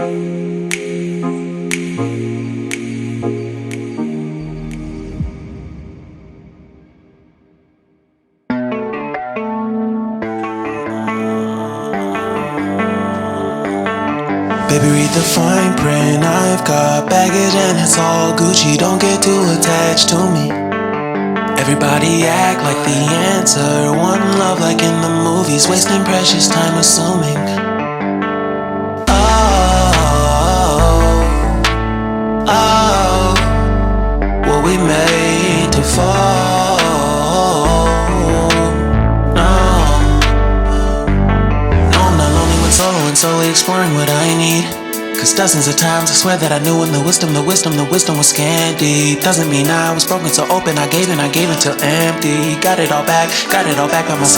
Baby, read the fine print. I've got baggage and it's all Gucci. Don't get too attached to me. Everybody act like the answer. One love like in the movies. Wasting precious time assuming. Oh, were we made to fall? And slowly exploring what I need. Cause dozens of times I swear that I knew when the wisdom was scanty. Doesn't mean I was broken so open, I gave until empty. Got it all back by myself.